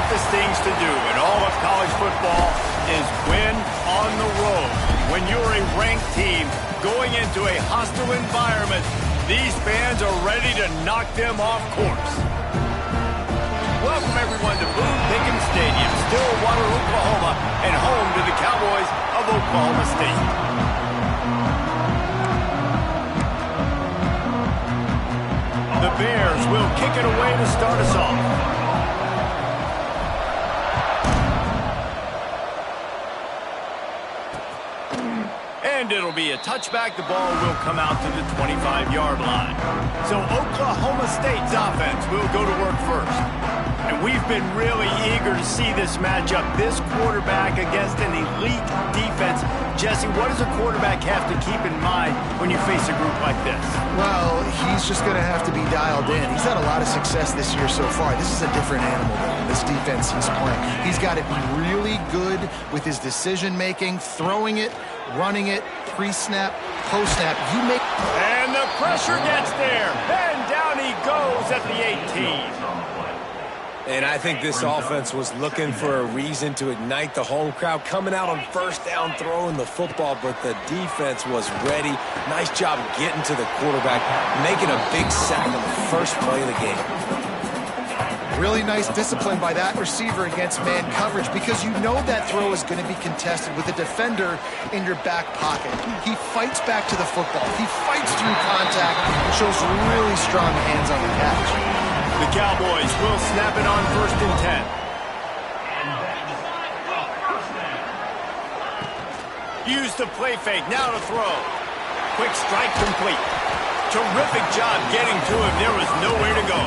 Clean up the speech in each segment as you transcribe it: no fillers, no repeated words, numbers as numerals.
toughest things to do in all of college football is win on the road. When you're a ranked team going into a hostile environment, these fans are ready to knock them off course. Welcome, everyone, to Boone Pickens Stadium, Stillwater, Oklahoma, and home to the Cowboys of Oklahoma State. The Bears will kick it away to start us off. And it'll be a touchback. The ball will come out to the 25-yard line. So Oklahoma State's offense will go to work first. And we've been really eager to see this matchup, this quarterback against an elite defense. Jesse, what does a quarterback have to keep in mind when you face a group like this? Well, he's just going to have to be dialed in. He's had a lot of success this year so far. This is a different animal than this defense he's playing. He's got to be really good with his decision-making, throwing it, running it, pre-snap, post-snap. And the pressure gets there. And down he goes at the 18. And I think this offense was looking for a reason to ignite the home crowd, coming out on first down, throwing the football, but the defense was ready. Nice job getting to the quarterback, making a big sack on the first play of the game. Really nice discipline by that receiver against man coverage, because you know that throw is going to be contested with a defender in your back pocket. He fights back to the football. He fights through contact and shows really strong hands on the catch. The Cowboys will snap it on 1st and 10. Use the play fake, now to throw. Quick strike complete. Terrific job getting to him. There was nowhere to go.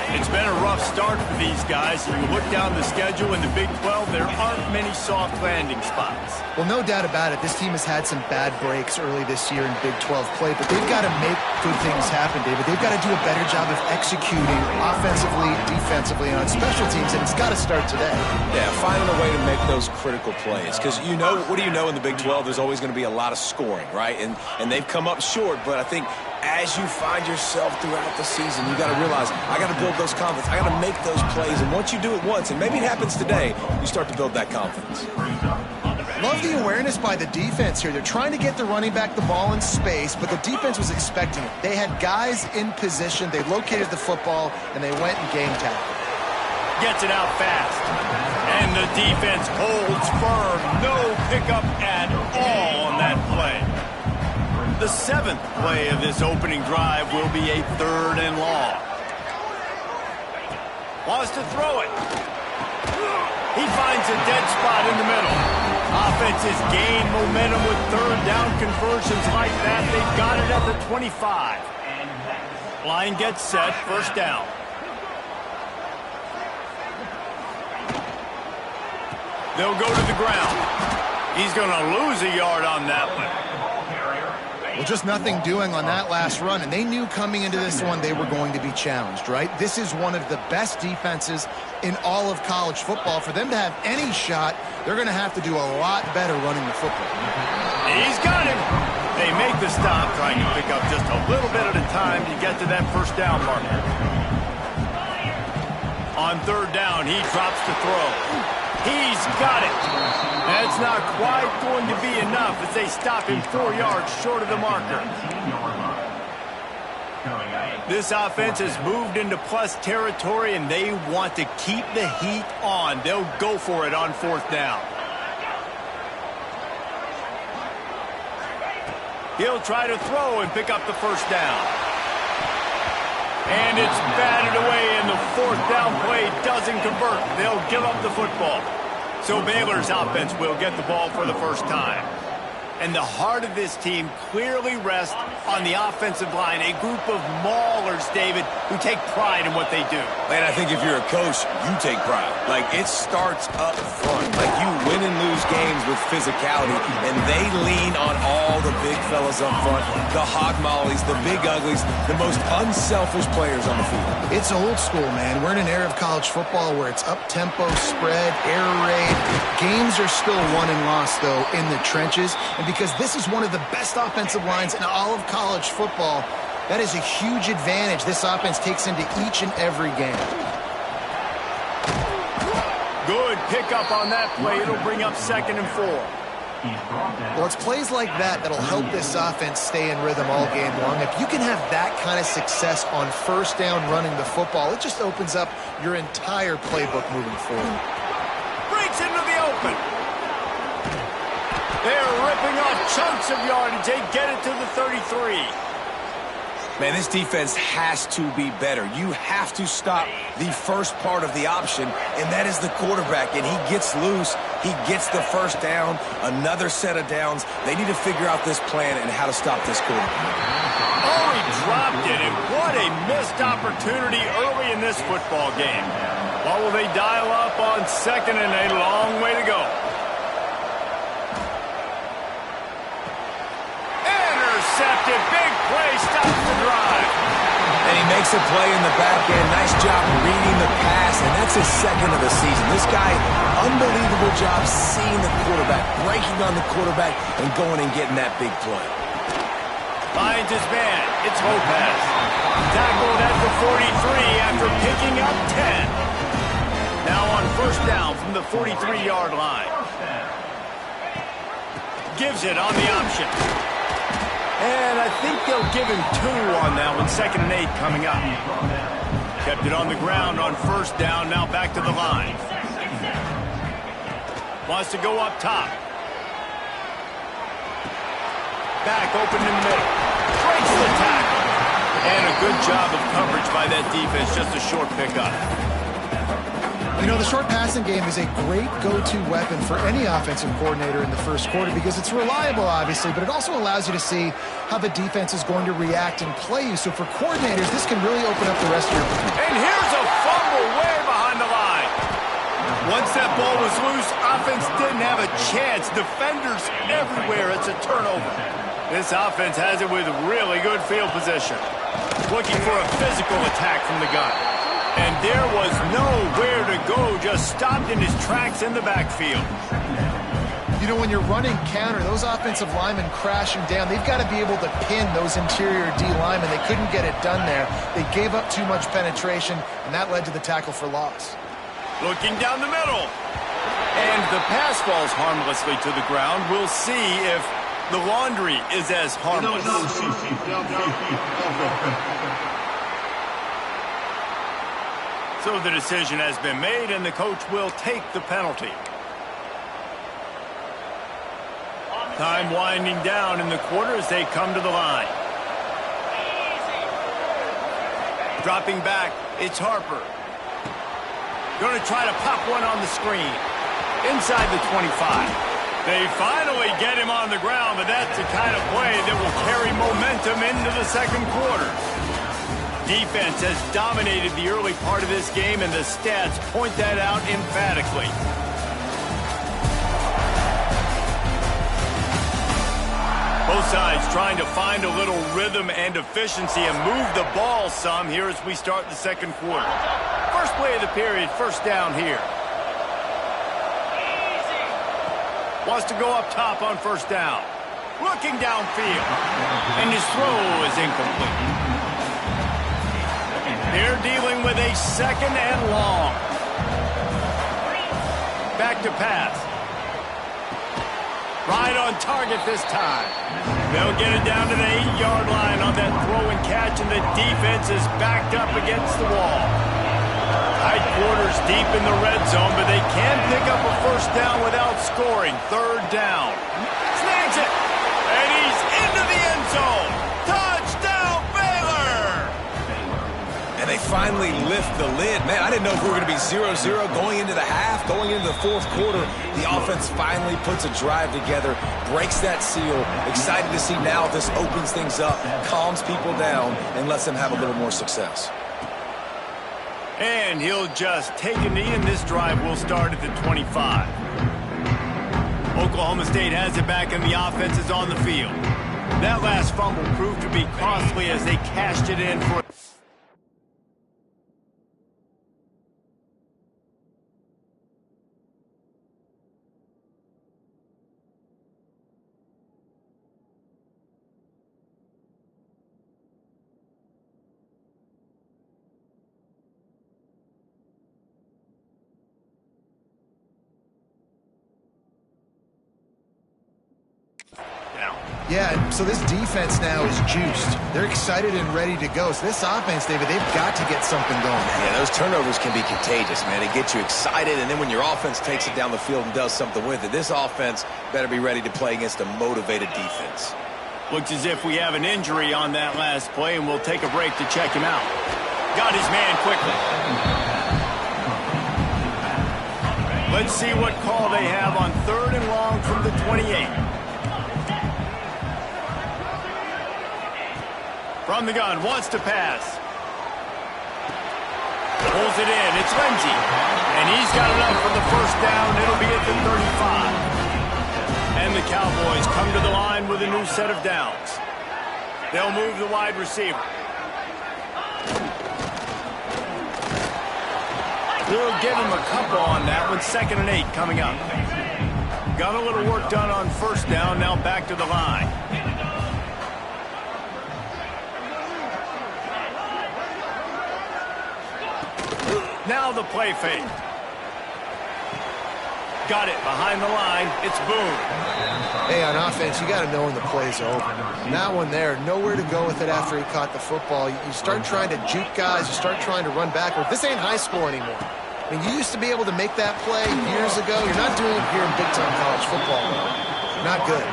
It's been a rough start for these guys. You look down the schedule in the Big 12, there aren't many soft landing spots. Well, no doubt about it. This team has had some bad breaks early this year in Big 12 play, but they've got to make good things happen, David. They've got to do a better job of executing offensively, defensively, and on special teams, and it's got to start today. Yeah, finding a way to make those critical plays. Because you know, what do you know in the Big 12? There's always going to be a lot of scoring, right? And they've come up short, but I think as you find yourself throughout the season, you got to realize, I got to build those confidence. I got to make those plays, and once you do it once, and maybe it happens today, you start to build that confidence. Love the awareness by the defense here. They're trying to get the running back the ball in space, but the defense was expecting it. They had guys in position. They located the football, and they went and game tackled. Gets it out fast. And the defense holds firm. No pickup at all on that play. The 7th play of this opening drive will be a 3rd and long. Wants to throw it. He finds a dead spot in the middle. Offense has gained momentum with 3rd down conversions like that. They've got it at the 25. Line gets set, 1st down. They'll go to the ground. He's going to lose a yard on that one. Well, just nothing doing on that last run, and they knew coming into this one they were going to be challenged, right? This is one of the best defenses in all of college football. For them to have any shot, they're going to have to do a lot better running the football. He's got him. They make the stop, trying to pick up just a little bit at a time to get to that 1st down marker. On 3rd down, he drops the throw. He's got it. That's not quite going to be enough as they stop him 4 yards short of the marker. This offense has moved into plus territory, and they want to keep the heat on. They'll go for it on 4th down. He'll try to throw and pick up the 1st down. And it's batted away, and the 4th down play doesn't convert. They'll give up the football. So Baylor's offense will get the ball for the first time. And the heart of this team clearly rests on the offensive line, a group of maulers, David, who take pride in what they do. And I think if you're a coach, you take pride. Like, it starts up front. Like, you win and lose games with physicality, and they lean on all the big fellas up front, the hog mollies, the big uglies, the most unselfish players on the field. It's old school, man. We're in an era of college football where it's up-tempo, spread, air raid. Games are still won and lost, though, in the trenches. And because this is one of the best offensive lines in all of college football, that is a huge advantage this offense takes into each and every game. Good pickup on that play. It'll bring up 2nd and 4. Well, it's plays like that that'll help this offense stay in rhythm all game long. If you can have that kind of success on 1st down running the football, it just opens up your entire playbook moving forward. Breaks into the open. They're ripping off chunks of yardage. They get it to the 33. Man, this defense has to be better. You have to stop the first part of the option, and that is the quarterback. And he gets loose. He gets the 1st down, another set of downs. They need to figure out this plan and how to stop this quarterback. Oh, he dropped it, and what a missed opportunity early in this football game. What will they dial up on 2nd and a long way to go? Intercepted, big play, stops the drive. And he makes a play in the back end. Nice job reading the pass, and that's his 2nd of the season. This guy, unbelievable job seeing the quarterback, breaking on the quarterback, and going and getting that big play. Finds his man. It's Lopez. Tackled at the 43 after picking up 10. Now on 1st down from the 43-yard line. Gives it on the option. And I think they'll give him 2 on that one. 2nd and 8 coming up. Kept it on the ground on 1st down. Now back to the line. Wants to go up top. Back open in the middle. Breaks the tackle. And a good job of coverage by that defense. Just a short pickup. You know, the short passing game is a great go-to weapon for any offensive coordinator in the 1st quarter because it's reliable, obviously, but it also allows you to see how the defense is going to react and play you. So for coordinators, this can really open up the rest of your play. And here's a fumble way behind the line. Once that ball was loose, offense didn't have a chance. Defenders everywhere. It's a turnover. This offense has it with really good field position. Looking for a physical attack from the gun. And there was nowhere to go, just stopped in his tracks in the backfield. You know, when you're running counter, those offensive linemen crashing down, they've got to be able to pin those interior D linemen. They couldn't get it done there. They gave up too much penetration, and that led to the tackle for loss. Looking down the middle. And the pass falls harmlessly to the ground. We'll see if the laundry is as harmless. So the decision has been made, and the coach will take the penalty. Time winding down in the quarter as they come to the line. Dropping back, it's Harper. Going to try to pop one on the screen. Inside the 25. They finally get him on the ground, but that's the kind of play that will carry momentum into the 2nd quarter. Defense has dominated the early part of this game, and the stats point that out emphatically. Both sides trying to find a little rhythm and efficiency and move the ball some here as we start the 2nd quarter. First play of the period, 1st down here. Wants to go up top on 1st down. Looking downfield. And his throw is incomplete. They're dealing with a 2nd and long. Back to pass. Right on target this time. They'll get it down to the 8-yard line on that throw and catch, and the defense is backed up against the wall. Tight quarters deep in the red zone, but they can pick up a 1st down without scoring. 3rd down. Snags it. And he's into the end zone. Touchdown, Baylor! And they finally lift the lid. Man, I didn't know if we were going to be 0-0 going into the half, going into the 4th quarter. The offense finally puts a drive together, breaks that seal. Excited to see now this opens things up, calms people down, and lets them have a little more success. And he'll just take a knee, and this drive will start at the 25. Oklahoma State has it back, and the offense is on the field. That last fumble proved to be costly as they cashed it in for... Yeah, so this defense now is juiced. They're excited and ready to go. So this offense, David, they've got to get something going. Yeah, those turnovers can be contagious, man. They get you excited, and then when your offense takes it down the field and does something with it, this offense better be ready to play against a motivated defense. Looks as if we have an injury on that last play, and we'll take a break to check him out. Got his man quickly. Let's see what call they have on 3rd and long from the 28. From the gun, wants to pass. Pulls it in, it's Lindsey. And he's got enough for the first down. It'll be at the 35. And the Cowboys come to the line with a new set of downs. They'll move the wide receiver. They'll give him a couple on that one. 2nd and 8 coming up. Got a little work done on first down. Now back to the line. Now the play fake. Got it behind the line. It's Boone. Hey, on offense, you got to know when the play's over. And that one there, nowhere to go with it after he caught the football. You start trying to juke guys. You start trying to run backward. This ain't high school anymore. I mean, you used to be able to make that play years ago. You're not doing it here in big-time college football. Not good.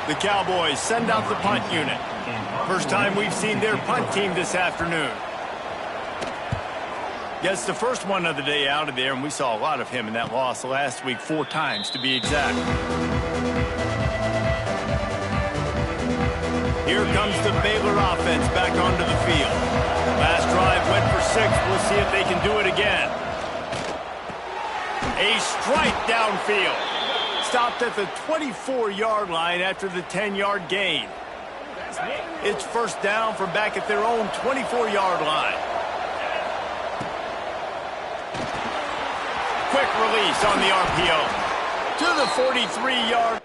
The Cowboys send out the punt unit. First time we've seen their punt team this afternoon. Gets the first one of the day out of there, and we saw a lot of him in that loss last week, 4 times to be exact. Here comes the Baylor offense back onto the field. Last drive went for 6. We'll see if they can do it again. A strike downfield. Stopped at the 24-yard line after the 10-yard gain. It's first down from back at their own 24-yard line. Quick release on the RPO. To the 43-yard.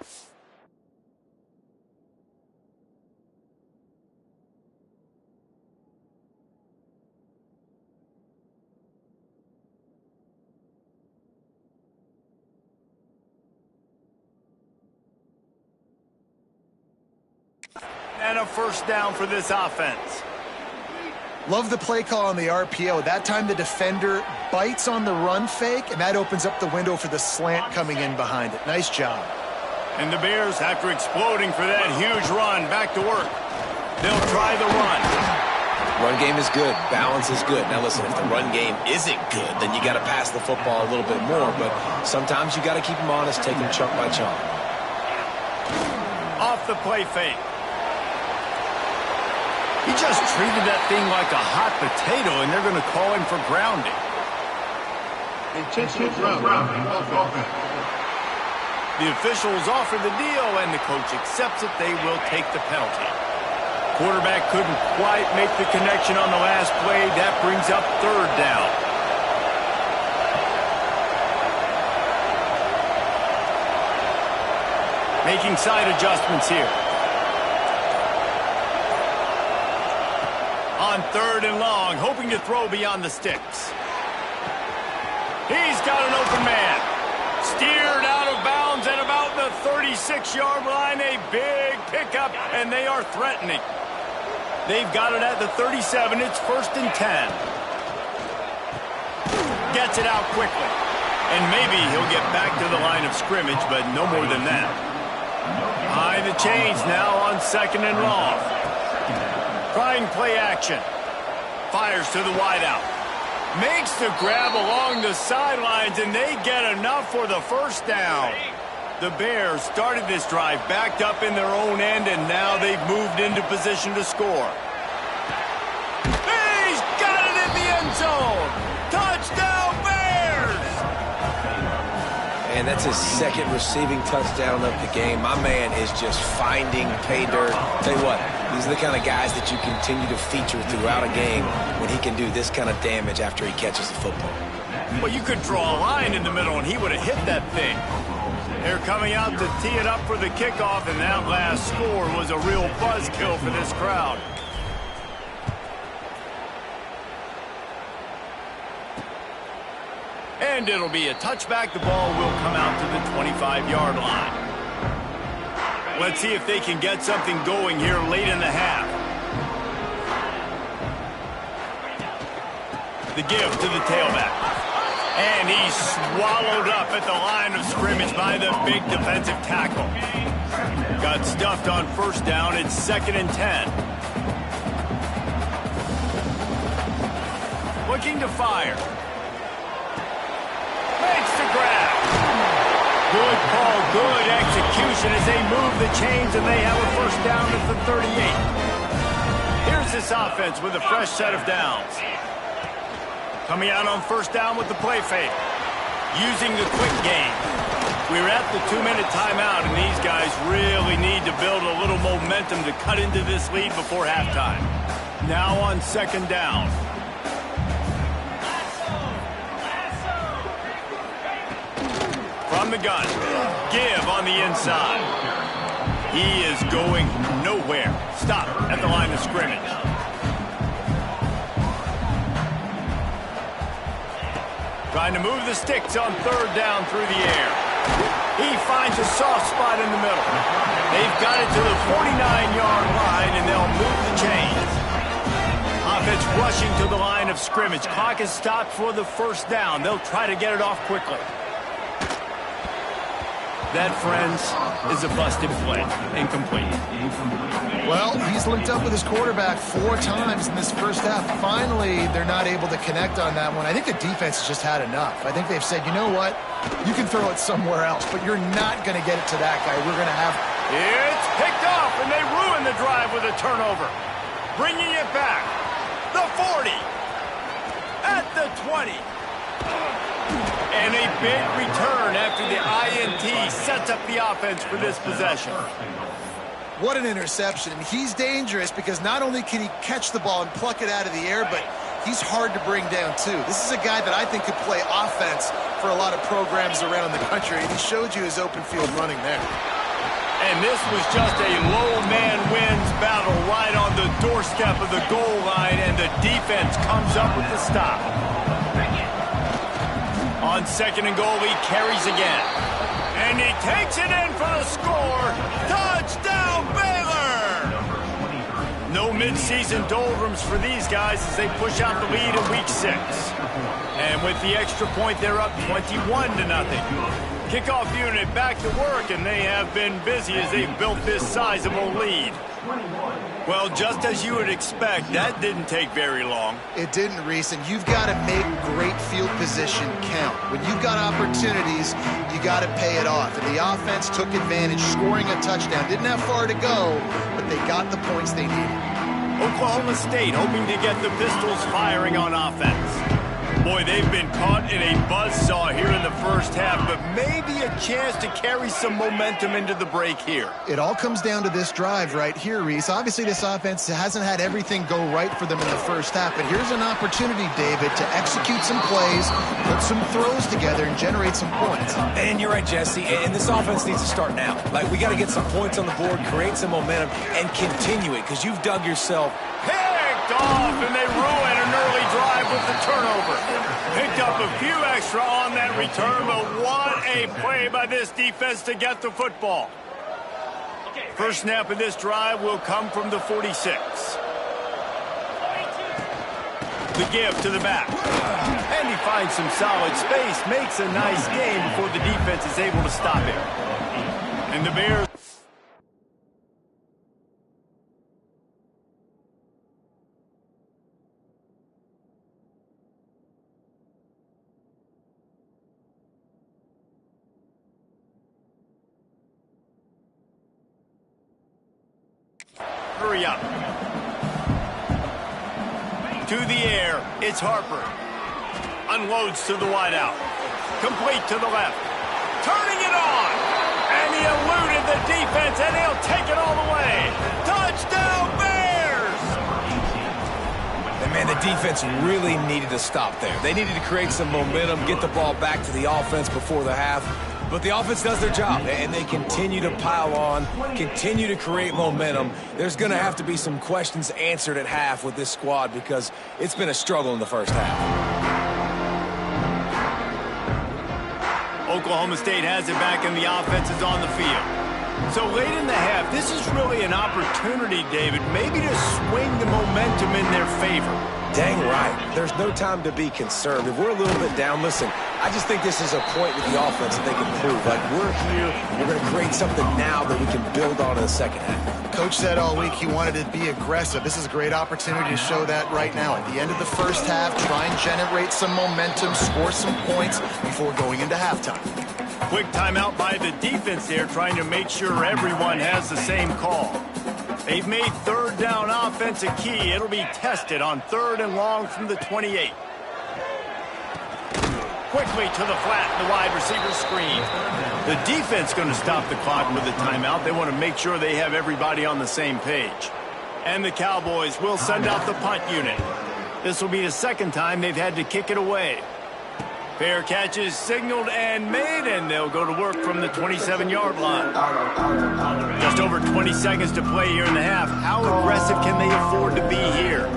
And a first down for this offense. Love the play call on the RPO. That time the defender bites on the run fake, and that opens up the window for the slant coming in behind it. Nice job. And the Bears, after exploding for that huge run, back to work. They'll try the run. Run game is good. Balance is good. Now, listen, if the run game isn't good, then you got to pass the football a little bit more. But sometimes you got to keep them honest, take them chunk by chunk. Off the play fake. He just treated that thing like a hot potato, and they're going to call him for grounding. Intentional grounding. The officials offer the deal, and the coach accepts it. They will take the penalty. Quarterback couldn't quite make the connection on the last play. That brings up 3rd down. Making side adjustments here. On 3rd and long, hoping to throw beyond the sticks. He's got an open man. Steered out of bounds at about the 36-yard line. A big pickup, and they are threatening. They've got it at the 37. It's 1st and 10. Gets it out quickly. And maybe he'll get back to the line of scrimmage, but no more than that. Behind the chains now on 2nd and long. Trying play action. Fires to the wideout. Makes the grab along the sidelines, and they get enough for the first down. The Bears started this drive backed up in their own end, and now they've moved into position to score. He's got it in the end zone. Touchdown, Bears! And that's his 2nd receiving touchdown of the game. My man is just finding pay dirt. Tell you what, these are the kind of guys that you continue to feature throughout a game when he can do this kind of damage after he catches the football. Well, you could draw a line in the middle, and he would have hit that thing. They're coming out to tee it up for the kickoff, and that last score was a real buzzkill for this crowd. And it'll be a touchback. The ball will come out to the 25-yard line. Let's see if they can get something going here late in the half. The give to the tailback. And he's swallowed up at the line of scrimmage by the big defensive tackle. Got stuffed on first down. It's 2nd and 10. Looking to fire. Makes the grab. Good call, good execution as they move the chains and they have a first down at the 38. Here's this offense with a fresh set of downs. Coming out on first down with the play fake. Using the quick game. We're at the 2-minute timeout, and these guys really need to build a little momentum to cut into this lead before halftime. Now on 2nd down. From the gun. Give on the inside. He is going nowhere. Stop at the line of scrimmage. Trying to move the sticks on 3rd down through the air. He finds a soft spot in the middle. They've got it to the 49-yard line, and they'll move the chains. Offense rushing to the line of scrimmage. Clock is stopped for the first down. They'll try to get it off quickly. That, friends, is a busted play. Incomplete. Well, he's linked up with his quarterback 4 times in this first half. Finally, they're not able to connect on that one. I think the defense has just had enough. I think they've said, you know what? You can throw it somewhere else, but you're not going to get it to that guy. We're going to have... It's picked off, and they ruin the drive with a turnover. Bringing it back. The 40. At the 20. And a big return after the INT sets up the offense for this possession. What an interception. He's dangerous because not only can he catch the ball and pluck it out of the air, but he's hard to bring down, too. This is a guy that I think could play offense for a lot of programs around the country, and he showed you his open field running there. And this was just a low man wins battle right on the doorstep of the goal line, and the defense comes up with the stop. On 2nd and goal, he carries again. And he takes it in for the score. Touchdown, Baylor! No midseason doldrums for these guys as they push out the lead in week 6. And with the extra point, they're up 21-0. Kickoff unit back to work, and they have been busy as they've built this sizable lead. Well, just as you would expect, that didn't take very long. It didn't, Reese, and you've got to make great field position count. When you've got opportunities, you got to pay it off. And the offense took advantage, scoring a touchdown. Didn't have far to go, but they got the points they needed. Oklahoma State hoping to get the Pistols firing on offense. Boy, they've been caught in a buzzsaw here in the first half, but maybe a chance to carry some momentum into the break here. It all comes down to this drive right here, Reese. Obviously, this offense hasn't had everything go right for them in the first half, but here's an opportunity, David, to execute some plays, put some throws together, and generate some points. And you're right, Jesse, and this offense needs to start now. Like, we got to get some points on the board, create some momentum, and continue it, because you've dug yourself. Picked off, and they ruin an early drive with the turnover. Picked up a few extra on that return, but what a play by this defense to get the football. First snap of this drive will come from the 46. The give to the back. And he finds some solid space, makes a nice game before the defense is able to stop him. And the Bears... Hurry up. To the air, it's Harper. Unloads to the wideout. Complete to the left. Turning it on. And he eluded the defense, and he'll take it all the way. Touchdown, Bears! And man, the defense really needed to stop there. They needed to create some momentum, get the ball back to the offense before the half. But the offense does their job, and they continue to pile on, continue to create momentum. There's going to have to be some questions answered at half with this squad because it's been a struggle in the first half. Oklahoma State has it back, and the offense is on the field. So late in the half, this is really an opportunity, David, maybe to swing the momentum in their favor. Dang right. There's no time to be concerned. If we're a little bit down, listen, I just think this is a point with the offense that they can prove. Like, we're here, we're going to create something now that we can build on in the second half. Coach said all week he wanted to be aggressive. This is a great opportunity to show that right now. At the end of the first half, try and generate some momentum, score some points before going into halftime. Quick timeout by the defense there, trying to make sure everyone has the same call. They've made third down offense a key. It'll be tested on 3rd and long from the 28. Quickly to the flat, the wide receiver screen. The defense going to stop the clock with a timeout. They want to make sure they have everybody on the same page. And the Cowboys will send out the punt unit. This will be the second time they've had to kick it away. Fair catch is signaled and made, and they'll go to work from the 27-yard line. Just over 20 seconds to play here in the half. How aggressive can they afford to be here?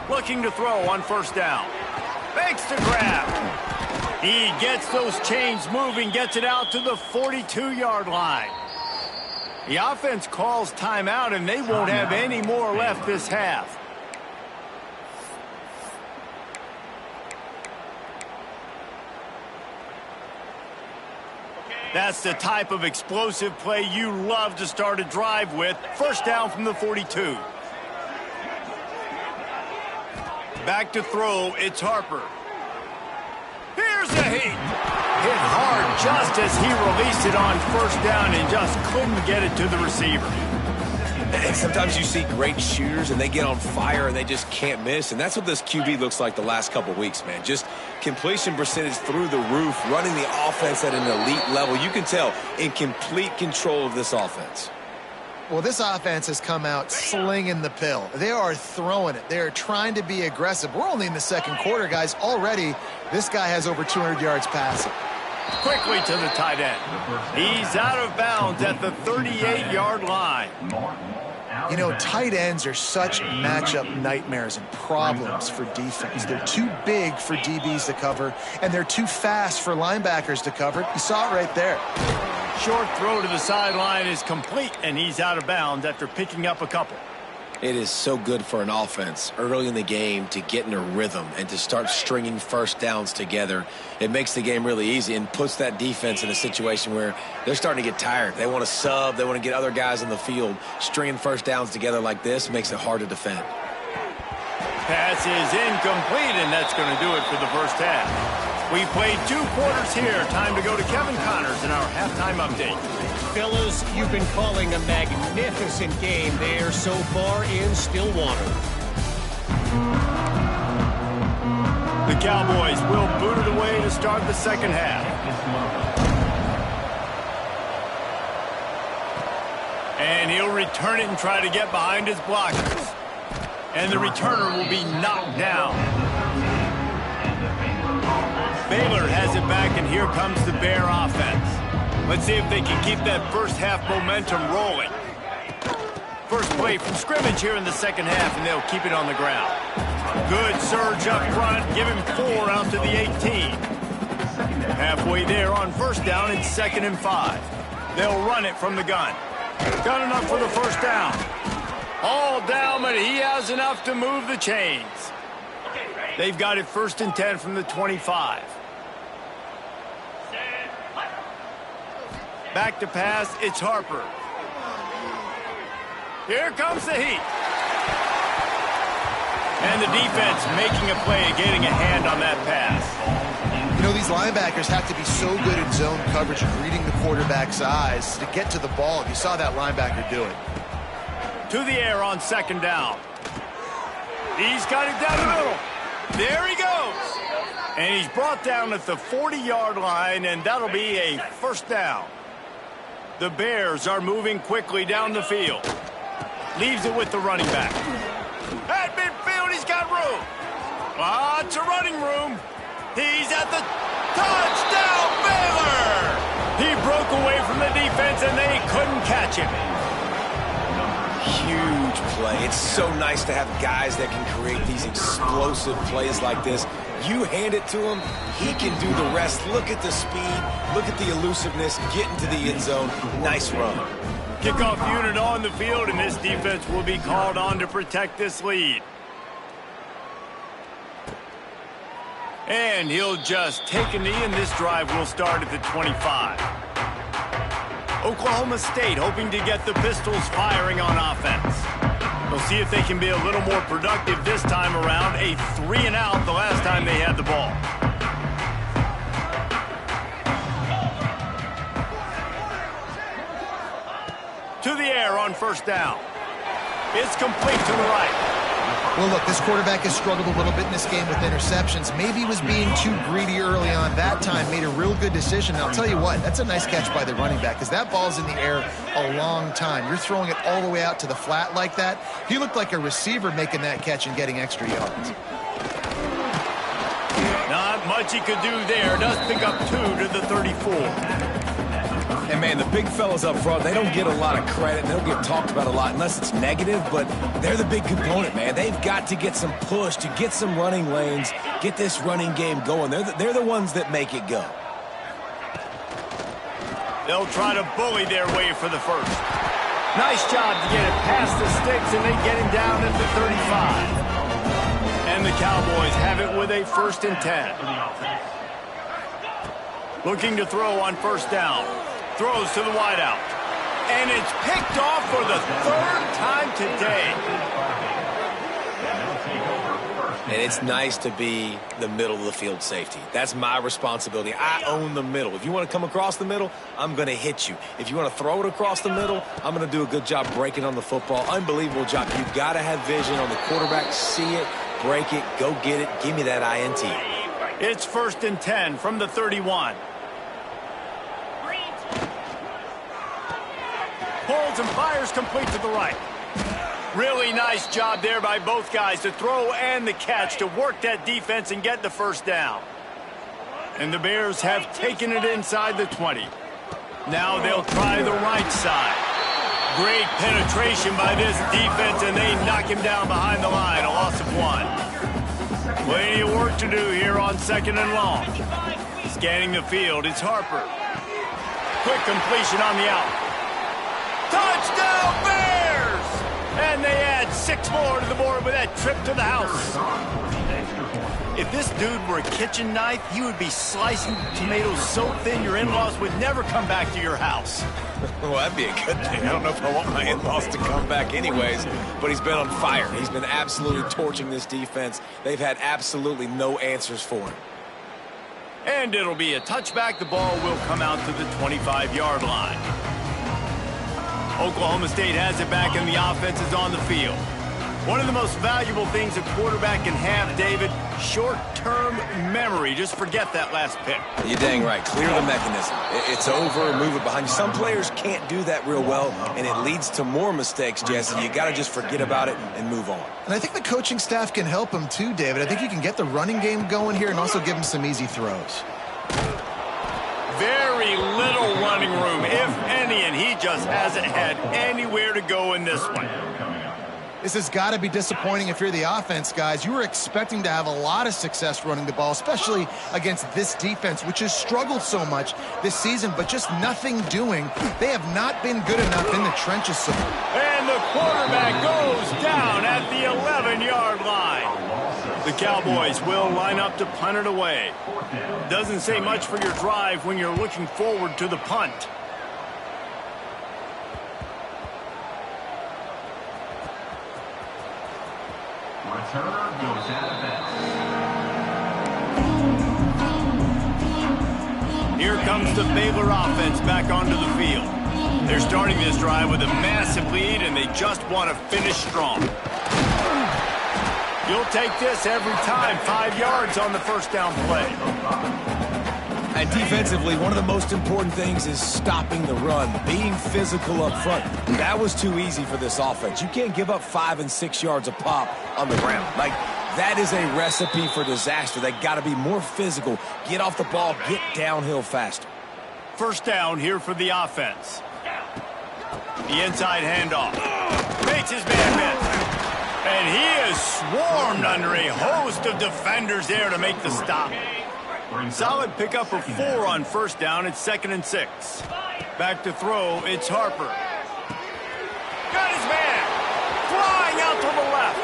Looking to throw on 1st down. Fakes to grab. He gets those chains moving, gets it out to the 42-yard line. The offense calls timeout, and they won't have any more left this half. That's the type of explosive play you love to start a drive with. 1st down from the 42. Back to throw, it's Harper. Here's a hit. Hit hard just as he released it on 1st down and just couldn't get it to the receiver. And sometimes you see great shooters and they get on fire and they just can't miss. And that's what this QB looks like the last couple weeks, man. Just completion percentage through the roof, running the offense at an elite level. You can tell in complete control of this offense. Well, this offense has come out slinging the pill. They are throwing it. They are trying to be aggressive. We're only in the 2nd quarter, guys. Already, this guy has over 200 yards passing. Quickly to the tight end. He's out of bounds at the 38-yard line. You know, tight ends are such matchup nightmares and problems for defense. They're too big for DBs to cover, and they're too fast for linebackers to cover. You saw it right there. Short throw to the sideline is complete, and he's out of bounds after picking up a couple. It is so good for an offense early in the game to get in a rhythm and to start stringing 1st downs together. It makes the game really easy and puts that defense in a situation where they're starting to get tired. They want to sub. They want to get other guys on the field. Stringing 1st downs together like this makes it hard to defend. Pass is incomplete, and that's going to do it for the 1st half. We played 2 quarters here. Time to go to Kevin Connors in our halftime update. Fellas, you've been calling a magnificent game there so far in Stillwater. The Cowboys will boot it away to start the 2nd half. And he'll return it and try to get behind his blockers. And the returner will be knocked down. Baylor has it back, and here comes the Bear offense. Let's see if they can keep that 1st half momentum rolling. First play from scrimmage here in the 2nd half, and they'll keep it on the ground. Good surge up front. Give him 4 out to the 18. Halfway there on 1st down, it's 2nd and 5. They'll run it from the gun. Got enough for the 1st down. All down, but he has enough to move the chains. They've got it 1st and 10 from the 25. Back to pass, it's Harper. Here comes the heat. And the defense making a play, getting a hand on that pass. You know, these linebackers have to be so good in zone coverage and reading the quarterback's eyes to get to the ball. You saw that linebacker do it. To the air on 2nd down. He's got it down the middle. There he goes. And he's brought down at the 40-yard line, and that'll be a 1st down. The Bears are moving quickly down the field. Leaves it with the running back. At midfield, he's got room. Lots of running room. He's at the touchdown, Baylor! He broke away from the defense, and they couldn't catch him. huge play. It's so nice to have guys that can create these explosive plays like this. You hand it to him, he can do the rest. Look at the speed, look at the elusiveness, get into the end zone. Nice run. Kickoff unit on the field, and this defense will be called on to protect this lead. And he'll just take a knee, and this drive will start at the 25. Oklahoma State hoping to get the Pistols firing on offense. They'll see if they can be a little more productive this time around. A 3-and-out the last time they had the ball. To the air on first down. It's complete to the right. Well, look, this quarterback has struggled a little bit in this game with interceptions. Maybe he was being too greedy early on. That time made a real good decision. And I'll tell you what, that's a nice catch by the running back because that ball's in the air a long time. You're throwing it all the way out to the flat like that. He looked like a receiver making that catch and getting extra yards. Not much he could do there. Does pick up 2 to the 34. And, man, the big fellas up front, they don't get a lot of credit. They don't get talked about a lot unless it's negative, but they're the big component, man. They've got to get some push, to get some running lanes, get this running game going. They're the ones that make it go. They'll try to bully their way for the first. Nice job to get it past the sticks, and they get him down at the 35. And the Cowboys have it with a 1st and 10. Looking to throw on first down. Throws to the wideout. And it's picked off for the 3rd time today. And it's nice to be the middle of the field safety. That's my responsibility. I own the middle. If you want to come across the middle, I'm going to hit you. If you want to throw it across the middle, I'm going to do a good job breaking on the football. Unbelievable job. You've got to have vision on the quarterback. See it, break it, go get it. Give me that INT. It's 1st and 10 from the 31. Pulls and fires complete to the right. Really nice job there by both guys to throw and the catch to work that defense and get the first down. And the Bears have taken it inside the 20. Now they'll try the right side. Great penetration by this defense, and they knock him down behind the line. A loss of 1. Plenty of work to do here on 2nd and long. Scanning the field, it's Harper. Quick completion on the out. Touchdown Bears! And they add 6 more to the board with that trip to the house. If this dude were a kitchen knife, he would be slicing tomatoes so thin your in-laws would never come back to your house. Well, that'd be a good thing. I don't know if I want my in-laws to come back anyways, but he's been on fire. He's been absolutely torching this defense. They've had absolutely no answers for him. And it'll be a touchback. The ball will come out to the 25-yard line. Oklahoma State has it back, and the offense is on the field. One of the most valuable things a quarterback can have, David, short-term memory. Just forget that last pick. You're dang right. Clear the mechanism. It's over. Move it behind you. Some players can't do that real well, and it leads to more mistakes, Jesse. You got to just forget about it and move on. And I think the coaching staff can help him too, David. I think you can get the running game going here and also give him some easy throws. Very little running room, if any, and he just hasn't had anywhere to go in this one. This has got to be disappointing if you're the offense, guys. You were expecting to have a lot of success running the ball, especially against this defense, which has struggled so much this season, but just nothing doing. They have not been good enough in the trenches. And the quarterback goes down at the 11-yard line. The Cowboys will line up to punt it away. Doesn't say much for your drive when you're looking forward to the punt. Returner goes out of bounds. Here comes the Baylor offense back onto the field. They're starting this drive with a massive lead, and they just want to finish strong. You'll take this every time. 5 yards on the first down play. And defensively, one of the most important things is stopping the run, being physical up front. That was too easy for this offense. You can't give up 5 and 6 yards a pop on the ground. Like, that is a recipe for disaster. They got to be more physical, get off the ball, get downhill faster. First down here for the offense. The inside handoff. Make Gets his man met. And he is swarmed under a host of defenders there to make the stop. Solid pickup of 4 on first down. It's 2nd and 6. Back to throw, it's Harper. Got his man. Flying out to the left.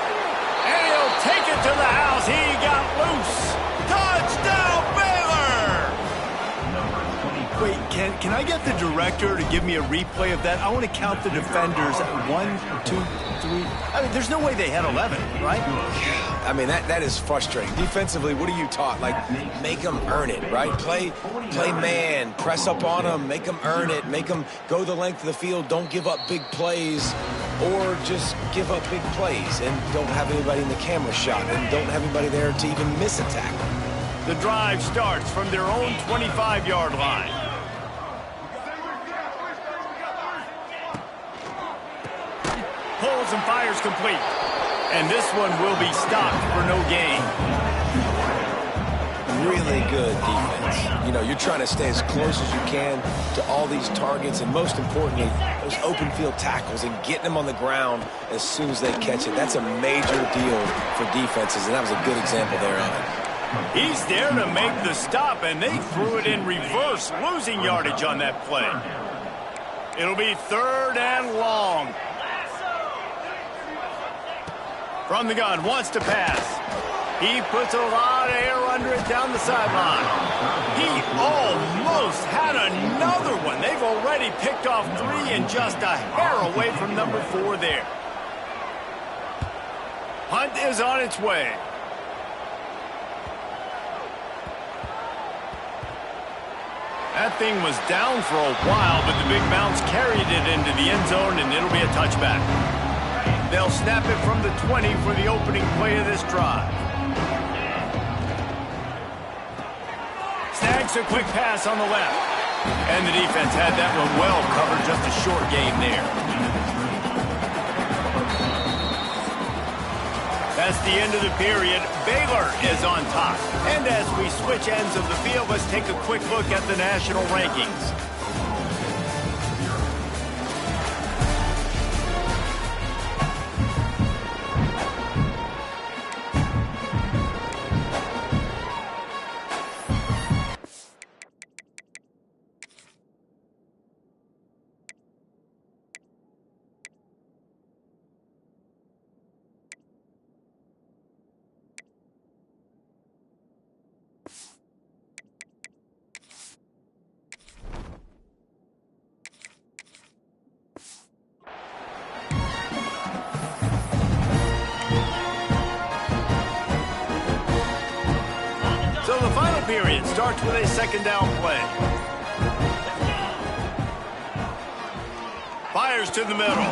And he'll take it to the house. He got loose. Touchdown, Baylor! Wait, can I get the director to give me a replay of that? I want to count the defenders. 1, 2, 3. I mean, there's no way they had 11, right? I mean, that is frustrating. Defensively, what are you taught? Like, make them earn it, right? Play man, press up on them, make them earn it, make them go the length of the field, don't give up big plays, or just give up big plays and don't have anybody in the camera shot and don't have anybody there to even miss a tackle. The drive starts from their own 25-yard line. Pulls and fires complete. And this one will be stopped for no gain. Really good defense. You know, you're trying to stay as close as you can to all these targets, and most importantly, those open field tackles and getting them on the ground as soon as they catch it. That's a major deal for defenses, and that was a good example there of it. He's there to make the stop, and they threw it in reverse, losing yardage on that play. It'll be 3rd and long. From the gun, wants to pass. He puts a lot of air under it down the sideline. He almost had another one. They've already picked off 3 and just a hair away from number 4 there. Hunt is on its way. That thing was down for a while, but the big bounce carried it into the end zone, and it'll be a touchback. They'll snap it from the 20 for the opening play of this drive. Snags a quick pass on the left. And the defense had that one well covered, just a short gain there. That's the end of the period. Baylor is on top. And as we switch ends of the field, let's take a quick look at the national rankings. So the final period starts with a 2nd down play. Fires to the middle.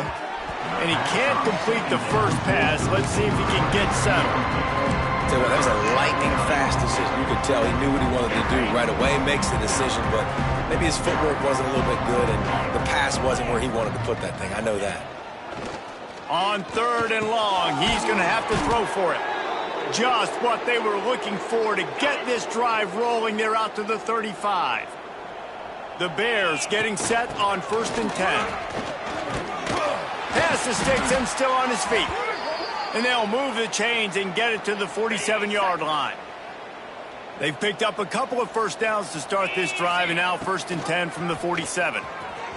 And he can't complete the first pass. Let's see if he can get settled. Tell you what, that was a lightning-fast decision. You could tell he knew what he wanted to do right away, makes the decision, but maybe his footwork wasn't a little bit good, and the pass wasn't where he wanted to put that thing. I know that. On 3rd and long, he's going to have to throw for it. Just what they were looking for to get this drive rolling. They're out to the 35. The Bears getting set on 1st and 10. Pass the sticks and still on his feet. And they'll move the chains and get it to the 47-yard line. They've picked up a couple of first downs to start this drive, and now 1st and 10 from the 47.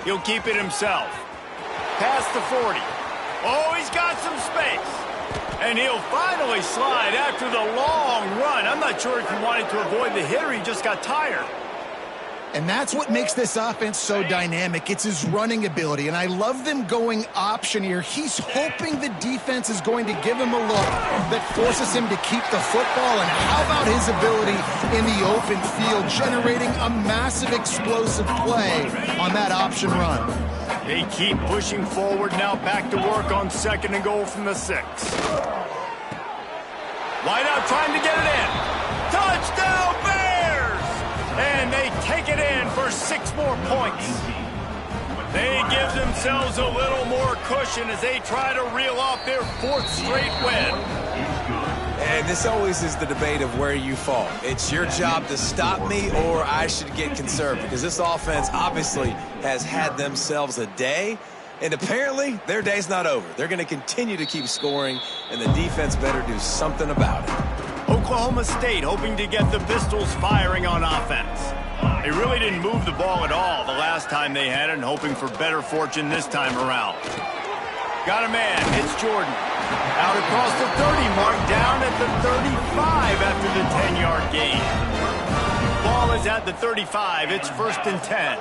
He'll keep it himself. Past the 40. Oh, he's got some space. And he'll finally slide after the long run. I'm not sure if he wanted to avoid the hit or he just got tired. And that's what makes this offense so dynamic. It's his running ability, and I love them going option here. He's hoping the defense is going to give him a look that forces him to keep the football. And how about his ability in the open field, generating a massive explosive play on that option run? They keep pushing forward now, back to work on 2nd and goal from the 6. Wide out trying to get it in. Touchdown, Bears! And they take it in for 6 more points. They give themselves a little more cushion as they try to reel off their 4th straight win. And this always is the debate of where you fall. It's your job to stop me, or I should get conservative, because this offense obviously has had themselves a day. And apparently, their day's not over. They're going to continue to keep scoring, and the defense better do something about it. Oklahoma State hoping to get the Pistols firing on offense. They really didn't move the ball at all the last time they had it, and hoping for better fortune this time around. Got a man. It's Jordan. Out across the 30 mark, down at the 35 after the 10-yard gain. Ball is at the 35. It's 1st and 10.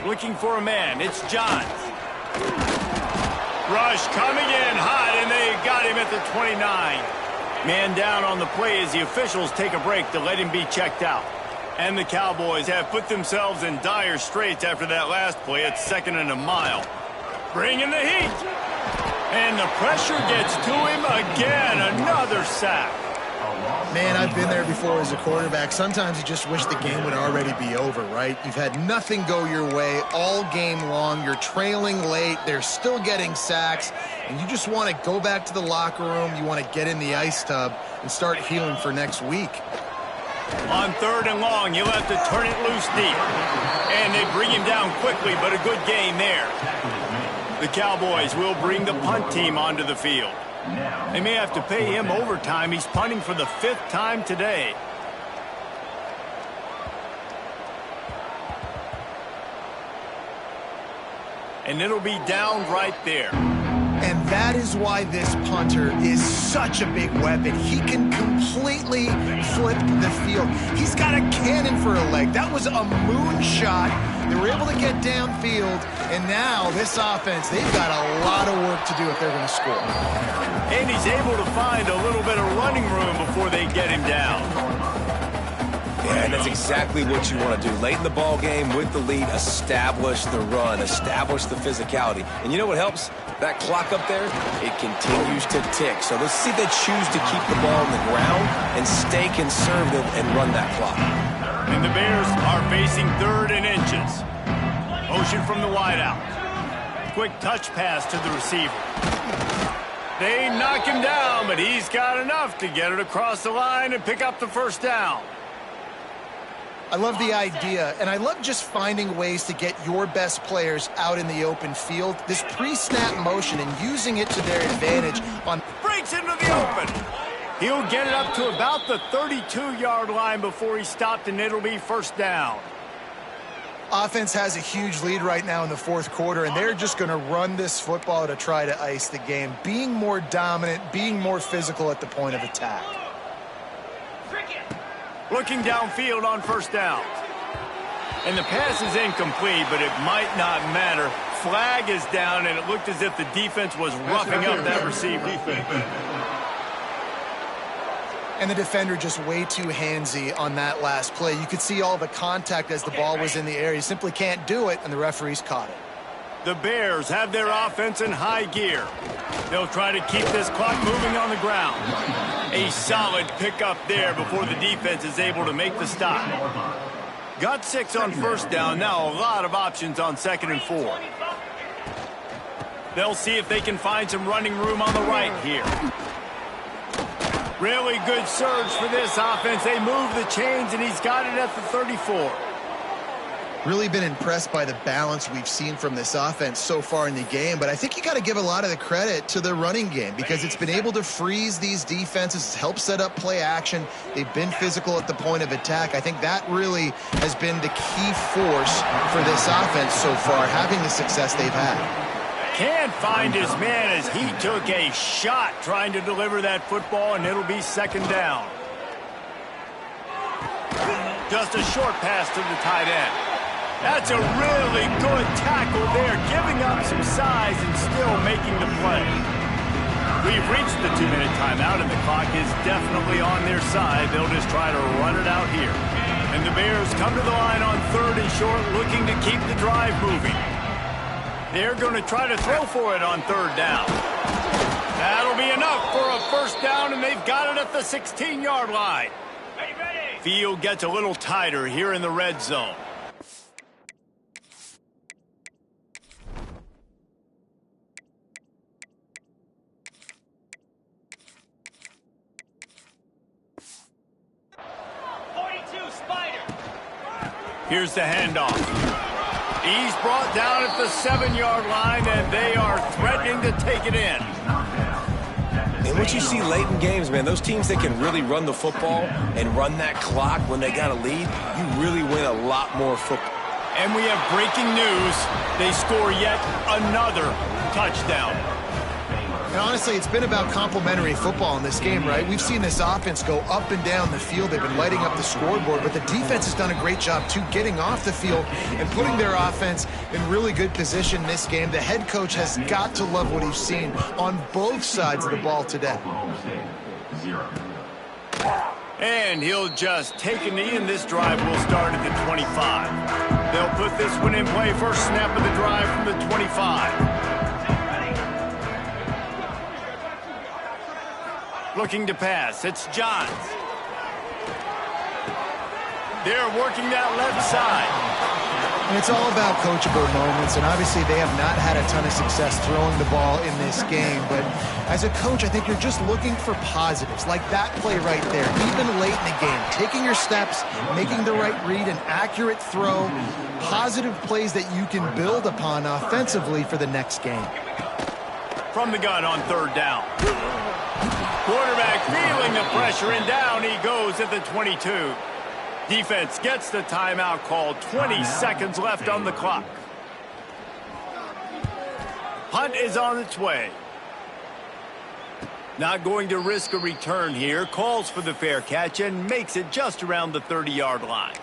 Looking for a man. It's Johns. Rush coming in hot, and they got him at the 29. Man down on the play as the officials take a break to let him be checked out. And the Cowboys have put themselves in dire straits after that last play. It's 2nd and a mile. Bringing the heat. And the pressure gets to him again. Another sack. Man, I've been there before as a quarterback. Sometimes you just wish the game would already be over, right? You've had nothing go your way all game long. You're trailing late. They're still getting sacks. And you just want to go back to the locker room. You want to get in the ice tub and start healing for next week. On 3rd and long, you'll have to turn it loose deep. And they bring him down quickly, but a good gain there. The Cowboys will bring the punt team onto the field. They may have to pay him overtime. He's punting for the 5th time today. And it'll be down right there. And that is why this punter is such a big weapon. He can completely flip the field. He's got a cannon for a leg. That was a moonshot. They were able to get downfield, and now this offense, they've got a lot of work to do if they're going to score. And he's able to find a little bit of running room before they get him down. Yeah, and that's exactly what you want to do. Late in the ball game with the lead, establish the run, establish the physicality. And you know what helps? That clock up there, it continues to tick. So let's see if they choose to keep the ball on the ground and stay conservative and run that clock. And the Bears are facing 3rd and inches. Motion from the wideout. Quick touch pass to the receiver. They knock him down, but he's got enough to get it across the line and pick up the 1st down. I love the idea, and I love just finding ways to get your best players out in the open field. This pre-snap motion and using it to their advantage on... Breaks into the open. He'll get it up to about the 32-yard line before he's stopped, and it'll be 1st down. Offense has a huge lead right now in the 4th quarter, and they're just going to run this football to try to ice the game, being more dominant, being more physical at the point of attack. Looking downfield on 1st down. And the pass is incomplete, but it might not matter. Flag is down, and it looked as if the defense was roughing up that receiver. And the defender just way too handsy on that last play. You could see all the contact as the ball was in the air. You simply can't do it, and the referees caught it. The Bears have their offense in high gear. They'll try to keep this clock moving on the ground. A solid pickup there before the defense is able to make the stop. Got 6 on 1st down. Now a lot of options on 2nd and 4. They'll see if they can find some running room on the right here. Really good surge for this offense. They move the chains, and he's got it at the 34. Really been impressed by the balance we've seen from this offense so far in the game, but I think you got to give a lot of the credit to the running game because it's been able to freeze these defenses, help set up play action. They've been physical at the point of attack. I think that really has been the key force for this offense so far, having the success they've had. Can't find his man as he took a shot trying to deliver that football, and it'll be 2nd down. Just a short pass to the tight end. That's a really good tackle there, giving up some size and still making the play. We've reached the 2-minute timeout, and the clock is definitely on their side. They'll just try to run it out here. And the Bears come to the line on 3rd and short, looking to keep the drive moving. They're going to try to throw for it on 3rd down. That'll be enough for a 1st down, and they've got it at the 16-yard line. Field gets a little tighter here in the red zone. Here's the handoff. He's brought down at the 7-yard line, and they are threatening to take it in. And what you see late in games, man, those teams that can really run the football and run that clock when they got a lead, you really win a lot more football. And we have breaking news. They score yet another touchdown. And honestly, it's been about complementary football in this game, right? We've seen this offense go up and down the field. They've been lighting up the scoreboard, but the defense has done a great job, too, getting off the field and putting their offense in really good position in this game. The head coach has got to love what he's seen on both sides of the ball today. And he'll just take a knee, and this drive will start at the 25. They'll put this one in play. First snap of the drive from the 25. Looking to pass. It's Johns. They're working that left side. And it's all about coachable moments, and obviously they have not had a ton of success throwing the ball in this game. But as a coach, I think you're just looking for positives, like that play right there, even late in the game. Taking your steps, making the right read, an accurate throw, positive plays that you can build upon offensively for the next game. From the gun on third down. Quarterback feeling the pressure, and down he goes at the 22. Defense gets the timeout called. 20 seconds left on the clock. Punt is on its way. Not going to risk a return here. Calls for the fair catch and makes it just around the 30-yard line.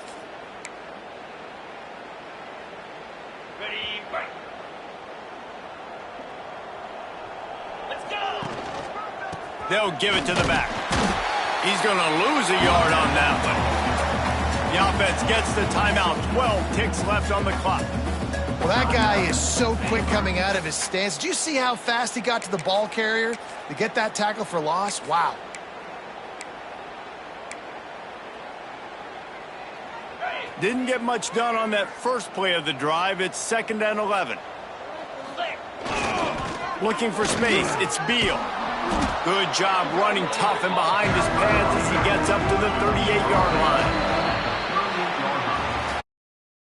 They'll give it to the back. He's going to lose a yard on that one. The offense gets the timeout. 12 ticks left on the clock. Well, that guy is so quick coming out of his stance. Did you see how fast he got to the ball carrier to get that tackle for loss? Wow. Didn't get much done on that first play of the drive. It's 2nd and 11. Looking for space. It's Beal. Good job running tough and behind his pads as he gets up to the 38-yard line.